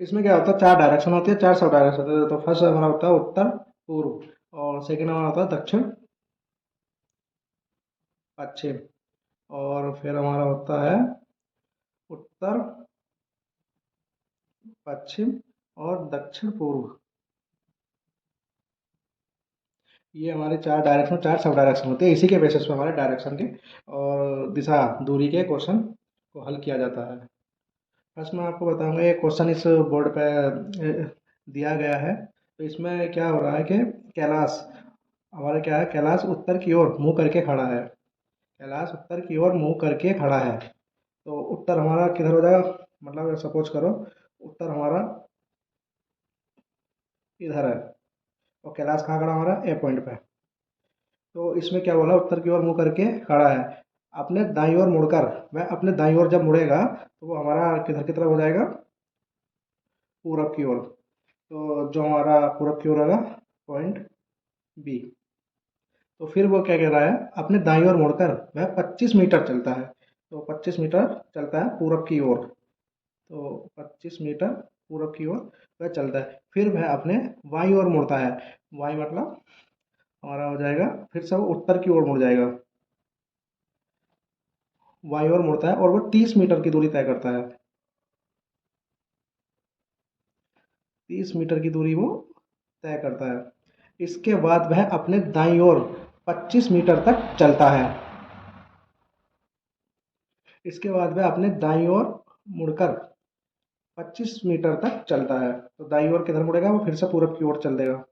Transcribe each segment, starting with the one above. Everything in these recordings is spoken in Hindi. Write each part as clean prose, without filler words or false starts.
इसमें क्या होता है, चार डायरेक्शन होती है, चार सब डायरेक्शन होते हैं। तो फर्स्ट हमारा होता है उत्तर पूर्व, और सेकंड हमारा होता है दक्षिण पश्चिम, और फिर हमारा होता है उत्तर पश्चिम और दक्षिण पूर्व। ये हमारे चार डायरेक्शन, चार सब डायरेक्शन होते हैं। इसी के बेसिस पे हमारे डायरेक्शन के और दिशा दूरी के क्वेश्चन को हल किया जाता है। फर्स्ट मैं आपको बताऊंगा, ये क्वेश्चन इस बोर्ड पे दिया गया है। तो इसमें क्या हो रहा है कि कैलाश, हमारा क्या है, कैलाश उत्तर की ओर मुंह करके खड़ा है। कैलाश उत्तर की ओर मुंह करके खड़ा है। तो उत्तर हमारा किधर हो जाएगा, मतलब सपोज करो उत्तर हमारा इधर है, और कैलाश कहाँ खड़ा हमारा, ए पॉइंट पे। तो इसमें क्या बोला, उत्तर की ओर मुंह करके खड़ा है। अपने दाईं ओर मुड़कर, वह अपने दाईं ओर जब मुड़ेगा तो वो हमारा किधर की तरफ हो जाएगा, पूरब की ओर। तो जो हमारा पूरब की ओर होगा, पॉइंट बी। तो फिर वो क्या कह रहा है, अपने दाईं ओर मुड़कर वह 25 मीटर चलता है। तो 25 मीटर चलता है पूरब की ओर। तो 25 मीटर पूरब की ओर वह चलता है। फिर वह अपने बाईं ओर मुड़ता है। बाईं मतलब हमारा हो जाएगा, फिर से वो उत्तर की ओर मुड़ जाएगा, बाईं ओर मुड़ता है, और वो 30 मीटर की दूरी तय करता है। 30 मीटर की दूरी वो तय करता है। इसके बाद वह अपने दाईं ओर 25 मीटर तक चलता है। इसके बाद वह अपने दाईं ओर मुड़कर 25 मीटर तक चलता है। तो दाईं ओर किधर मुड़ेगा, वो फिर से पूरब की ओर चल देगा।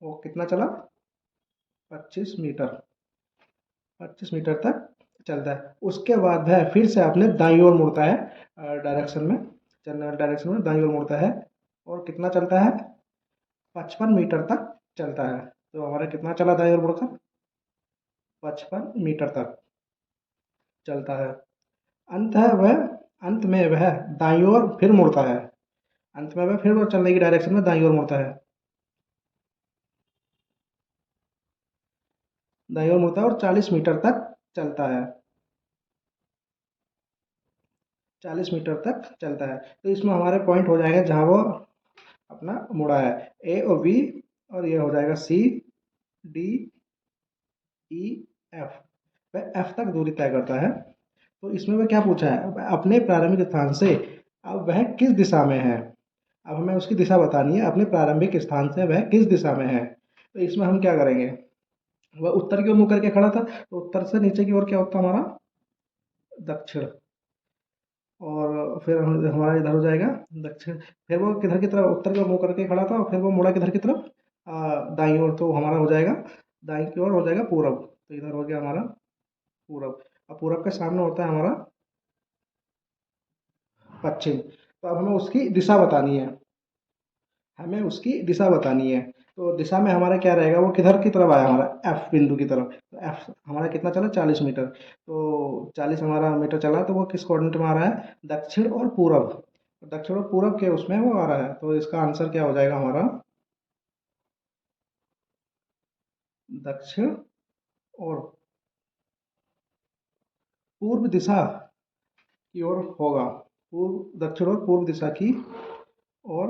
वो कितना चला, 25 मीटर, 25 मीटर तक चलता है। उसके बाद वह फिर से अपने दाईं ओर मुड़ता है, डायरेक्शन में, चलने वाले डायरेक्शन में दाईं ओर मुड़ता है। और कितना चलता है, 55 मीटर तक चलता है। तो हमारा कितना चला दाईं ओर मुड़कर, 55 मीटर तक चलता है। अंत है वह अंत में वह दाईं ओर फिर मुड़ता है। अंत में वह फिर वो चलने की डायरेक्शन में दाईं ओर मुड़ता है। दाईं ओर मुड़ता है और 40 मीटर तक चलता है। 40 मीटर तक चलता है। तो इसमें हमारे पॉइंट हो जाएंगे जहाँ वो अपना मुड़ा है, ए और बी, और ये हो जाएगा सी, डी, ई, एफ। वह एफ तक दूरी तय करता है। तो इसमें वह क्या पूछा है, वह अपने प्रारंभिक स्थान से अब वह किस दिशा में है। अब हमें उसकी दिशा बतानी है, अपने प्रारंभिक स्थान से वह किस दिशा में है। तो इसमें हम क्या करेंगे, वह उत्तर की ओर मुँह करके खड़ा था, तो उत्तर से नीचे की ओर क्या होता हमारा, दक्षिण। और फिर हमारा इधर हो जाएगा दक्षिण। फिर वो किधर की तरफ, उत्तर की ओर मुँह करके खड़ा था, और फिर वो मुड़ा किधर की तरफ, दाईं ओर। तो हमारा हो जाएगा दाईं की ओर हो जाएगा पूरब। तो इधर हो गया हमारा पूरब। अब पूरब के सामने होता है हमारा पश्चिम। तो अब हमें उसकी दिशा बतानी है, हमें उसकी दिशा बतानी है। तो दिशा में हमारा क्या रहेगा, वो किधर की तरफ आया, हमारा एफ बिंदु की तरफ। तो एफ हमारा कितना चला, 40 मीटर। तो 40 हमारा मीटर चला, तो वो किस कोऑर्डिनेट में आ रहा है, दक्षिण और पूरब। दक्षिण और पूरब के उसमें वो आ रहा है। तो इसका आंसर क्या हो जाएगा हमारा, दक्षिण और पूर्व दिशा की ओर होगा। पूर्व, दक्षिण और पूर्व दिशा की ओर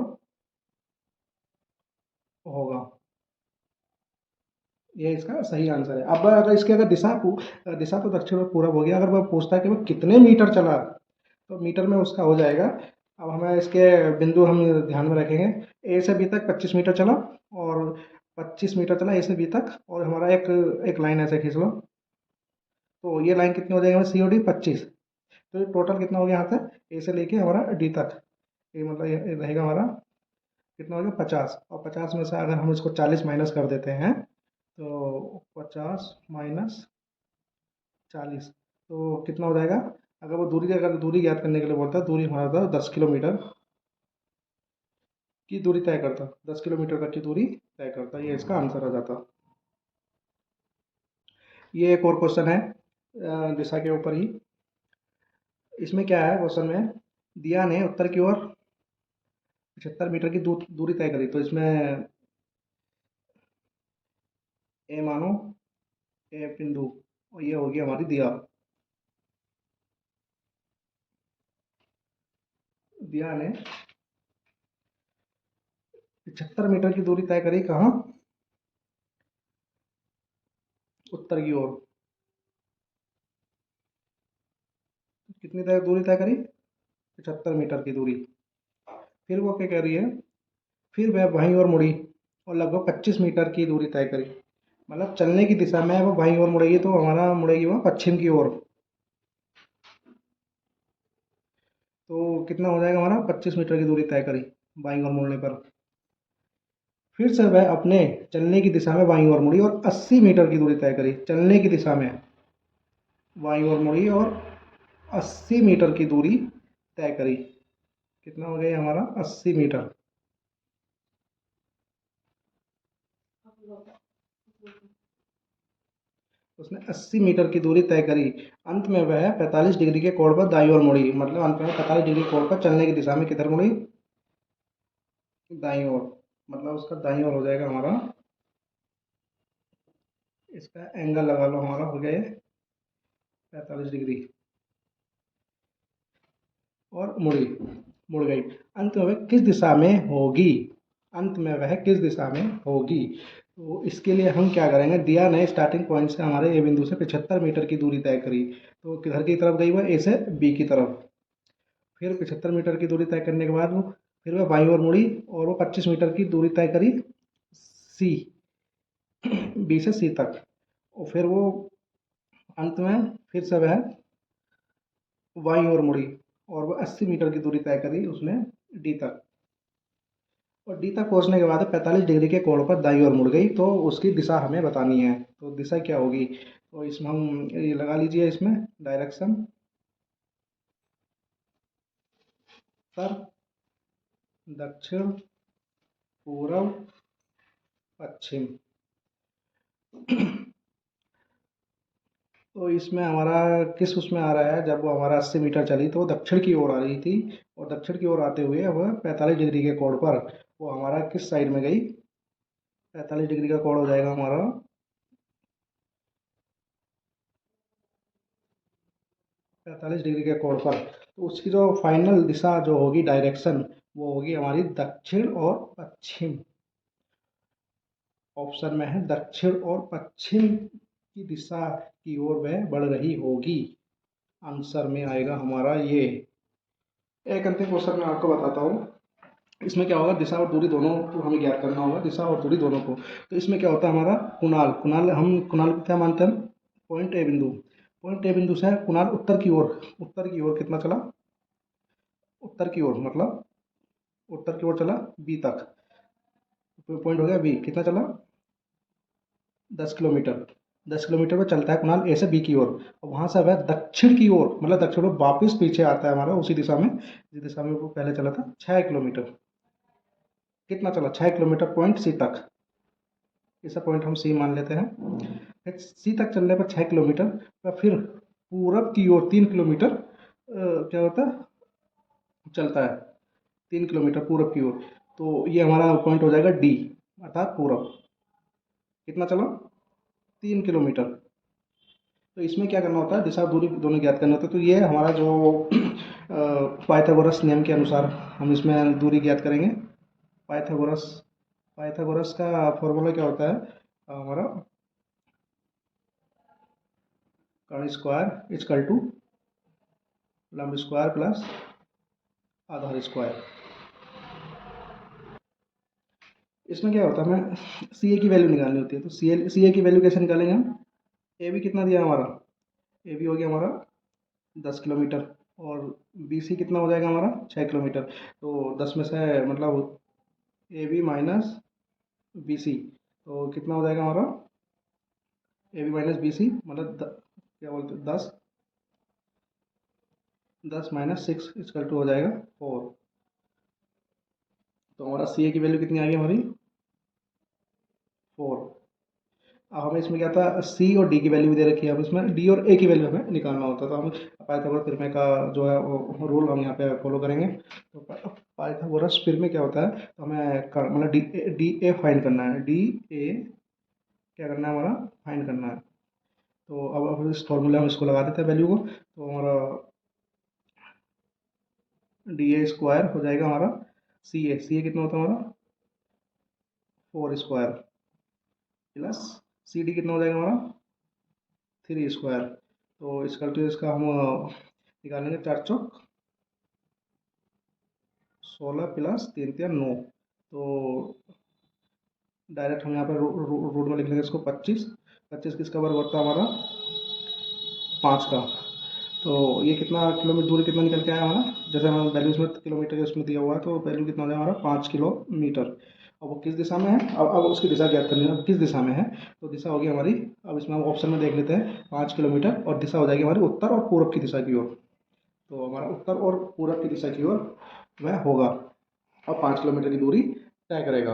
होगा। ये इसका सही आंसर है। अब अगर इसकी अगर दिशा तो दक्षिण और पूरब हो गया। अगर वह पूछता है कि वह कितने मीटर चला, तो मीटर में उसका हो जाएगा। अब हमें इसके बिंदु हम ध्यान में रखेंगे। ए से बी तक 25 मीटर चला, और 25 मीटर चला ए से बी तक, और हमारा एक एक लाइन ऐसे खींच लो। तो ये लाइन कितनी हो जाएगी हमारी, सी ओ डी 25। तो टोटल कितना हो गया यहाँ से, ए से लेके हमारा डी तक, ये मतलब ये रहेगा हमारा कितना हो गया, 50। और 50 में से अगर हम इसको 40 माइनस कर देते हैं, तो 50 - 40, तो कितना हो जाएगा। अगर वो दूरी, अगर दूरी ज्ञात करने के लिए बोलता है, दूरी हमारा था 10 किलोमीटर की दूरी तय करता, 10 किलोमीटर तक की दूरी तय करता, ये इसका आंसर आ जाता। ये एक और क्वेश्चन है दिशा के ऊपर ही। इसमें क्या है, क्वेश्चन में दिया ने उत्तर की ओर 75 मीटर की दूरी तय करी। तो इसमें ए मानो, ए बिंदु, और ये होगी हमारी दिया। दिया ने 75 मीटर की दूरी तय करी, कहाँ? उत्तर की ओर। कितनी दूरी तय करी? 75 मीटर की दूरी। फिर वो क्या कह रही है, फिर वह वहीं और मुड़ी और लगभग 25 मीटर की दूरी तय करी। मतलब चलने की दिशा में वो वहीं और मुड़ेगी, तो हमारा मुड़ेगी वो पश्चिम की ओर। तो कितना हो जाएगा हमारा? 25 मीटर की दूरी तय करी बाईं ओर मुड़ने पर। फिर से वह अपने चलने की दिशा में बाईं ओर मुड़ी और 80 मीटर की दूरी तय करी। चलने की दिशा में बाईं ओर मुड़ी और 80 मीटर की दूरी तय करी। कितना हो गया हमारा? 80 मीटर। उसने 80 मीटर की दूरी तय करी। अंत में वह 45 डिग्री के कोण पर दाईं ओर मुड़ी। मतलब अंत में 45 डिग्री कोण पर चलने की दिशा में किधर मुड़ी? दाईं ओर। मतलब उसका दाईं ओर हो जाएगा हमारा, इसका एंगल लगा लो, हमारा हो गया ये 45 डिग्री। और मुड़ी, मुड़ गई। अंत में वह किस दिशा में होगी? अंत में वह किस दिशा में होगी? तो इसके लिए हम क्या करेंगे, दिया ने स्टार्टिंग पॉइंट से हमारे ए बिंदु से 75 मीटर की दूरी तय करी। तो किधर की तरफ गई? वह ए से बी की तरफ। फिर 75 मीटर की दूरी तय करने के बाद वो फिर वह बाईं ओर मुड़ी और वो 25 मीटर की दूरी तय करी सी, बी से सी तक। और फिर वो अंत में फिर से वह बाईं ओर मुड़ी और वो 80 मीटर की दूरी तय करी उसने डी तक। और डी तक पहुंचने के बाद 45 डिग्री के कोण पर दाईं ओर मुड़ गई। तो उसकी दिशा हमें बतानी है, तो दिशा क्या होगी? तो इसमें हम ये लगा लीजिए, इसमें डायरेक्शन उत्तर, दक्षिण, पूर्व, पश्चिम। तो इसमें हमारा किस उसमें आ रहा है, जब वो हमारा 80 मीटर चली तो वो दक्षिण की ओर आ रही थी। और दक्षिण की ओर आते हुए अब 45 डिग्री के कोण पर वो हमारा किस साइड में गई? 45 डिग्री का कोण हो जाएगा हमारा 45 डिग्री के कोण पर। तो उसकी जो फाइनल दिशा जो होगी, डायरेक्शन, वो होगी हमारी दक्षिण और पश्चिम। ऑप्शन में है दक्षिण और पश्चिम की दिशा की ओर वह बढ़ रही होगी। आंसर में आएगा हमारा ये। एक अंतिम क्वेश्चन मैं आपको बताता हूँ। इसमें क्या होगा, दिशा और दूरी दोनों को हमें ज्ञात करना होगा, दिशा और दूरी दोनों को। तो इसमें क्या होता है हमारा कुणाल, कुणाल हम कुणाल को क्या मानते हैं? पॉइंट ए बिंदु। पॉइंट ए बिंदु से कुणाल उत्तर की ओर, उत्तर की ओर कितना चला? उत्तर की ओर मतलब उत्तर की ओर चला बी तक। पॉइंट हो गया बी, कितना चला? 10 किलोमीटर। 10 किलोमीटर में चलता है कुणाल ए से बी की ओर। और वहां से वह दक्षिण की ओर, मतलब दक्षिण में वापस पीछे आता है हमारा, उसी दिशा में जिस दिशा में वो पहले चला था। 6 किलोमीटर। कितना चला? 6 किलोमीटर पॉइंट सी तक। इसे पॉइंट हम सी मान लेते हैं। फिर सी तक चलने पर 6 किलोमीटर का फिर पूरब की ओर 3 किलोमीटर क्या होता है, चलता है। 3 किलोमीटर पूरब की ओर। तो ये हमारा पॉइंट हो जाएगा डी, अर्थात पूरब। कितना चला? 3 किलोमीटर। तो इसमें क्या करना होता है, दिशा और दूरी दोनों ज्ञात करना होता है। तो ये हमारा जो पाइथागोरस नियम के अनुसार हम इसमें दूरी ज्ञात करेंगे। पाइथागोरस, पाइथागोरस का फॉर्मूला क्या होता है हमारा? कर्ण स्क्वायर इजकल टू लंब स्क्वायर प्लस आधार स्क्वायर। इसमें क्या होता है, हमें सी ए की वैल्यू निकालनी होती है। तो सी ए की वैल्यू कैसे निकालेंगे हम? ए बी कितना दिया हमारा? ए बी हो गया हमारा 10 किलोमीटर। और बी सी कितना हो जाएगा हमारा? 6 किलोमीटर। तो 10 में से मतलब A B minus B C, तो कितना हो जाएगा हमारा? A B minus B C मतलब क्या बोलते हैं, 10, 10 - 6 इसकल टू हो जाएगा 4। तो हमारा सी ए की वैल्यू कितनी आ गई हमारी? 4। अब हमें इसमें क्या था, सी और डी की वैल्यू भी दे रखी है। अब इसमें डी और ए की वैल्यू हमें निकालना होता है। तो हम पाइथागोरस फिर का जो है वो रूल हम यहाँ पे फॉलो करेंगे। तो पाइथागोरस फिर में क्या होता है, तो हमें मतलब डी ए फाइंड करना है। डी ए क्या करना है हमारा? फाइंड करना है। तो अब इस फॉर्मूले हम इसको लगा देते हैं वैल्यू को। तो हमारा DA² हो जाएगा हमारा CA कितना होता है हमारा 4² प्लस CD कितना हो जाएगा हमारा 3²। तो इसका हम निकालेंगे 4 चौक 16 प्लस 3 3 9। तो डायरेक्ट हम यहाँ पर रूट में लिख लेंगे इसको 25 किसका वर्ग होता है हमारा 5 का। तो ये कितना किलोमीटर दूरी कितना निकल के आया हमारा, जैसे हमारा वैल्यू इसमें किलोमीटर के उसमें दिया हुआ है, तो वैल्यू कितना हो जाएगा हमारा 5 किलोमीटर। अब वो किस दिशा में है, अब उसकी दिशा ज्ञात करनी है, अब किस दिशा में है। तो दिशा होगी हमारी, अब इसमें हम ऑप्शन में देख लेते हैं 5 किलोमीटर, और दिशा हो जाएगी हमारी उत्तर और पूरब की दिशा की ओर। तो हमारा उत्तर और पूरब की दिशा की ओर वह होगा और 5 किलोमीटर की दूरी तय करेगा।